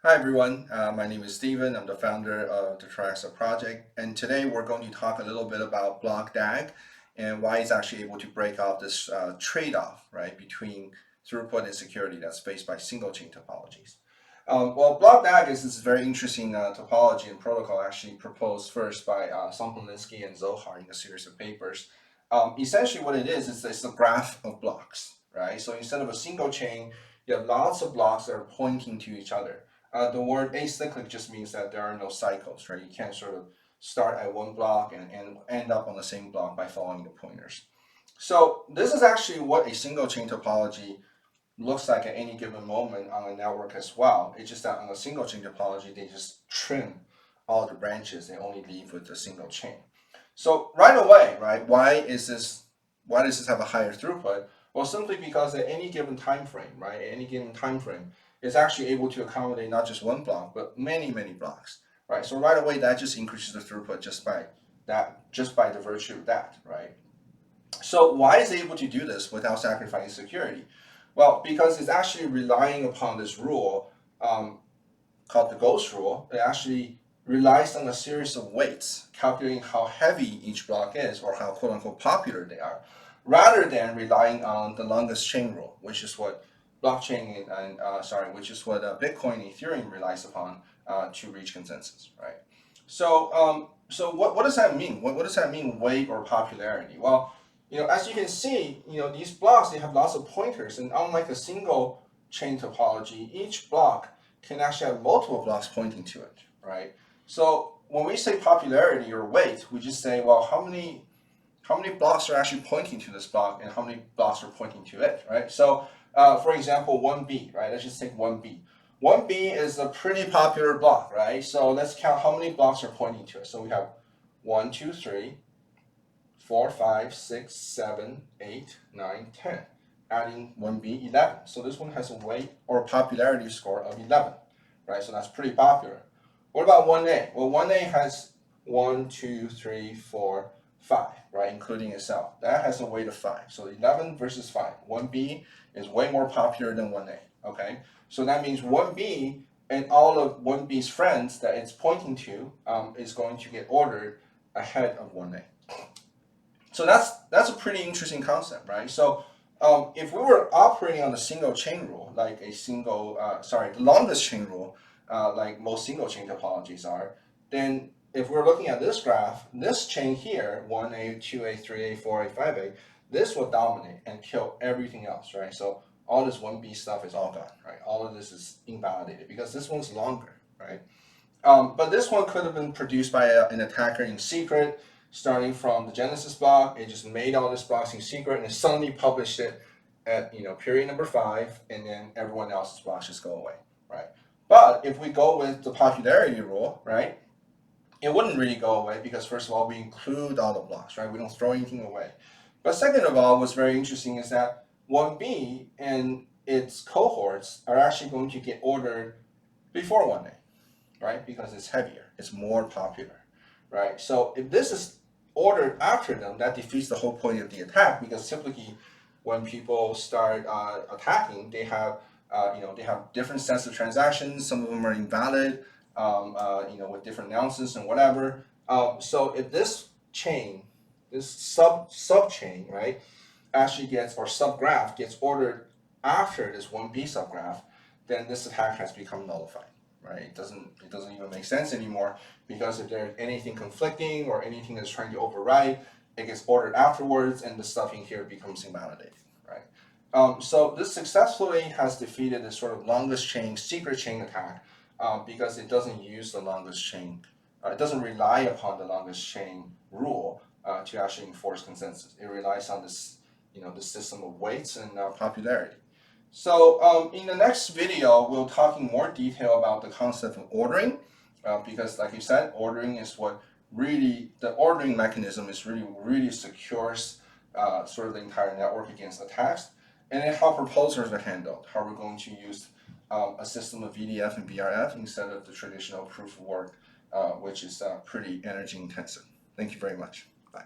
Hi everyone, my name is Steven. I'm the founder of the Taraxa project, and today we're going to talk a little bit about block DAG and why it's actually able to break off this trade-off, right, between throughput and security that's faced by single chain topologies. Well, block DAG is this very interesting topology and protocol actually proposed first by Sompolinsky and Zohar in a series of papers. Essentially, what it is it's a graph of blocks, right? So instead of a single chain, you have lots of blocks that are pointing to each other. The word acyclic just means that there are no cycles, right? You can't sort of start at one block and end up on the same block by following the pointers. So this is actually what a single chain topology looks like at any given moment on a network as well. It's just that on a single chain topology, they just trim all the branches. They only leave with a single chain. So right away, right, why does this have a higher throughput? Well, simply because at any given time frame, right, at any given time frame, it's actually able to accommodate not just one block, but many, many blocks, right? So right away, that just increases the throughput just by the virtue of that, right? So why is it able to do this without sacrificing security? Well, because it's actually relying upon this rule called the ghost rule. It actually relies on a series of weights, calculating how heavy each block is or how quote unquote popular they are, rather than relying on the longest chain rule, which is what blockchain which is what Bitcoin and Ethereum relies upon to reach consensus, right? So what does that mean? What does that mean, weight or popularity? Well, as you can see, these blocks, they have lots of pointers, and unlike a single chain topology, each block can actually have multiple blocks pointing to it, right? So when we say popularity or weight, we just say, well, how many blocks are actually pointing to this block and how many blocks are pointing to it, right? So for example, 1B, right? Let's just take 1B. 1B is a pretty popular block, right? So let's count how many blocks are pointing to it. So we have 1, 2, 3, 4, 5, 6, 7, 8, 9, 10. Adding 1B, 11. So this one has a weight or popularity score of 11, right? So that's pretty popular. What about 1A? Well, 1A has 1, 2, 3, 4, 5, right? Including itself. That has a weight of 5. So 11 versus 5. 1B is way more popular than 1A, okay? So that means 1B and all of 1B's friends that it's pointing to is going to get ordered ahead of 1A. So that's a pretty interesting concept, right? So if we were operating on a single chain rule, like the longest chain rule, like most single chain topologies are, then if we're looking at this graph, this chain here, 1A, 2A, 3A, 4A, 5A, this will dominate and kill everything else, right? So all this 1B stuff is all gone, right? All of this is invalidated because this one's longer, right? But this one could have been produced by an attacker in secret, starting from the Genesis block. It just made all these blocks in secret and it suddenly published it at period number 5, and then everyone else's blocks just go away, right? But if we go with the popularity rule, right, it wouldn't really go away because first of all, we include all the blocks, right? We don't throw anything away. But second of all, what's very interesting is that 1B and its cohorts are actually going to get ordered before 1A, right? Because it's heavier, it's more popular, right? So if this is ordered after them, that defeats the whole point of the attack because typically when people start attacking, they have different sets of transactions. Some of them are invalid, with different nonsense and whatever. So if this chain, this sub chain, right, actually gets or subgraph gets ordered after this 1B subgraph, then this attack has become nullified, right? It doesn't even make sense anymore because if there's anything conflicting or anything that's trying to override, it gets ordered afterwards, and the stuff in here becomes invalidated, right? So this successfully has defeated this sort of longest chain, secret chain attack because it doesn't use the longest chain. It doesn't rely upon the longest chain rule to actually enforce consensus. It relies on this, the system of weights and popularity. So in the next video, we'll talk in more detail about the concept of ordering, because like you said, ordering is what really, the ordering mechanism is really secures sort of the entire network against attacks, and then how proposers are handled, how we're going to use a system of VDF and BRF instead of the traditional proof of work, which is pretty energy intensive. Thank you very much. Bye.